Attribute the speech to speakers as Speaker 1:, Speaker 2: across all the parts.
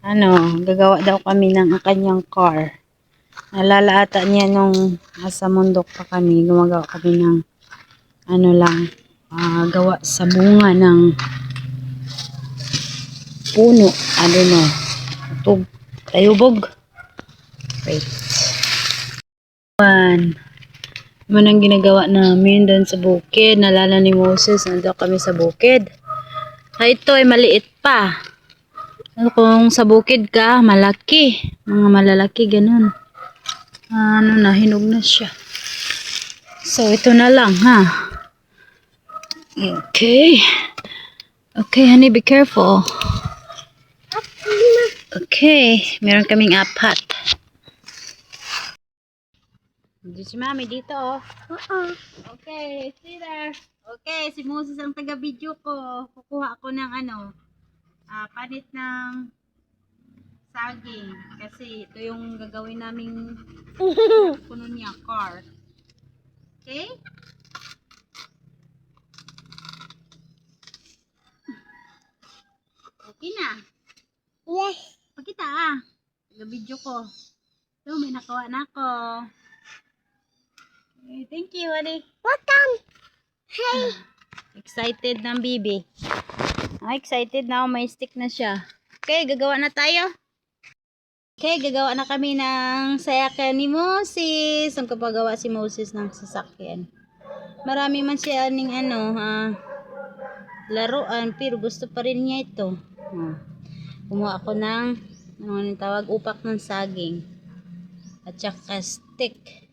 Speaker 1: Gagawa daw kami ng kanyang car. Nalala ata niya nung nasa mundok pa kami, gumagawa kami ng gawa sa bunga ng puno. Tayubog. Wait. Ano ang ginagawa namin doon sa bukid. Nalala ni Moses, nandun kami sa bukid. Ito ay maliit pa. Kung sa bukid ka, malaki. Mga malalaki, ganun. Hinog na siya. So, ito na lang, ha? Okay. Okay, honey, be careful. Okay, meron kaming apat. Hindi si Mami dito, oh. Okay, see there. Okay, si Moses ang taga-video ko. Kukuha ako ng panit ng saging. Kasi ito yung gagawin naming puno niya, car. Okay? Okay na? Yes. Pakita taga-video ko. So, may nakawa na ako. Okay, thank you, honey.
Speaker 2: Welcome. Hey.
Speaker 1: Excited ng bibi. Excited na. May stick na siya. Okay, gagawa na tayo. Okay, gagawa na kami ng sasakyan ni Moses. Ang kapagawa si Moses ng sasakyan. Marami man siya laruan, pero gusto pa rin niya ito. Kumuha ako ng tawag, upak ng saging. At saka stick.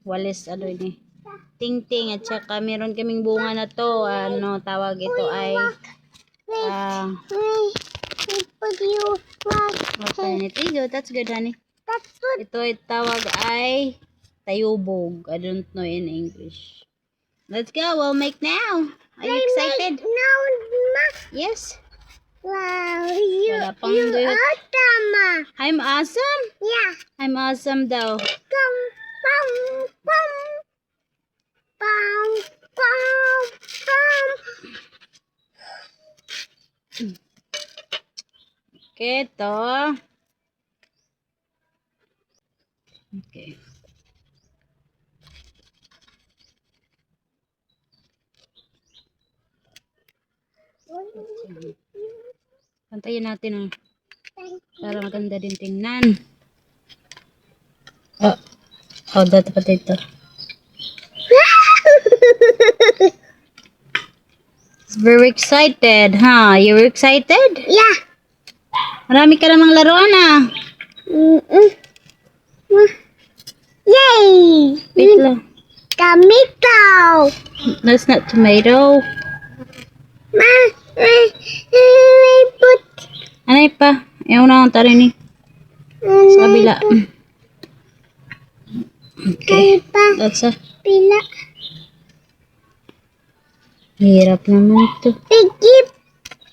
Speaker 1: Walis, ting-ting. At saka meron kaming bunga na to. Tawag ito ay that's good, honey.
Speaker 2: That's good.
Speaker 1: Ito ay tawag ay tayubog. I don't know in English. Let's go. We'll make now. Are you excited?
Speaker 2: Now, Ma.
Speaker 1: Yes.
Speaker 2: Wow, you
Speaker 1: do it.
Speaker 2: awesome, Ma.
Speaker 1: I'm awesome?
Speaker 2: Yeah.
Speaker 1: I'm awesome daw.
Speaker 2: Come, bum, bum, bum, bum, bum.
Speaker 1: Okay, ito. Okay. Pantayin natin para maganda din tingnan. Dapat ito. It's very excited, huh? You were excited?
Speaker 2: Yeah.
Speaker 1: Marami ka namang laruan,
Speaker 2: Yay!
Speaker 1: Wait lang.
Speaker 2: Tomato.
Speaker 1: That's not tomato.
Speaker 2: Ma, put
Speaker 1: Anay pa? Ayaw na akong tarin ni. Sa kabila. Okay. That's a...
Speaker 2: pila.
Speaker 1: Hirap naman ito.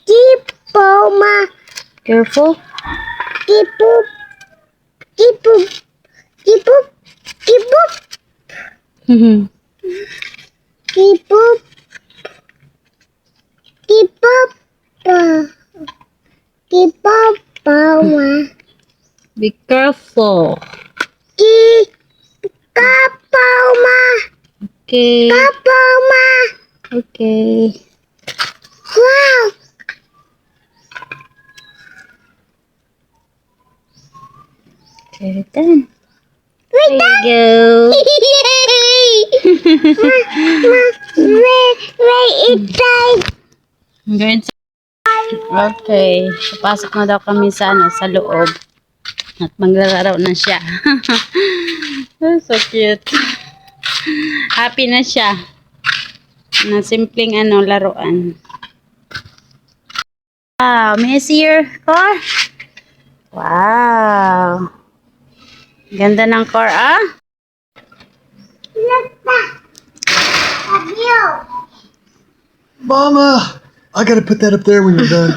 Speaker 2: Tipo, Ma.
Speaker 1: Careful.
Speaker 2: Tipo. Ma.
Speaker 1: Be careful.
Speaker 2: Kapaw, Ma.
Speaker 1: Okay.
Speaker 2: Kapaw, Ma.
Speaker 1: Okay.
Speaker 2: Wow.
Speaker 1: Okay, done.
Speaker 2: We're
Speaker 1: There
Speaker 2: done.
Speaker 1: you go.
Speaker 2: Yay! Where it died.
Speaker 1: Okay. Papasok na daw kami sa loob. At maglalaro na siya. So cute. Happy na siya. Na simpleng laruan. Wow, may I see your car? Wow. Ganda ng car,
Speaker 3: Mama, I gotta put that up there when you're done.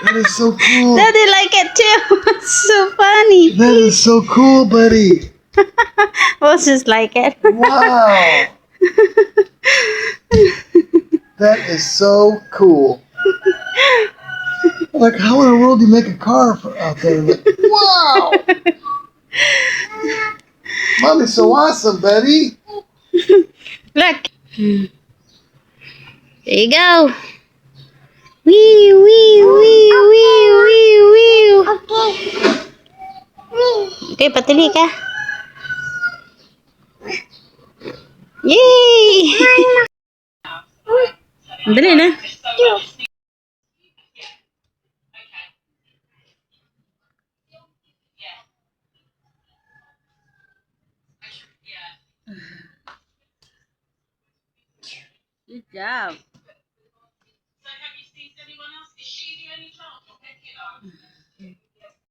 Speaker 3: That is so cool.
Speaker 1: Daddy like it too. It's so funny.
Speaker 3: That is so cool, buddy.
Speaker 1: Moses like it.
Speaker 3: Wow. That is so cool. Like, how in the world do you make a car out there? Like, wow! Mommy's so awesome, Betty.
Speaker 1: Look. There you go. Wee, wee, wee, wee, wee, wee.
Speaker 2: Okay.
Speaker 1: Okay, patuli ka. Yay! Dali na. Good job.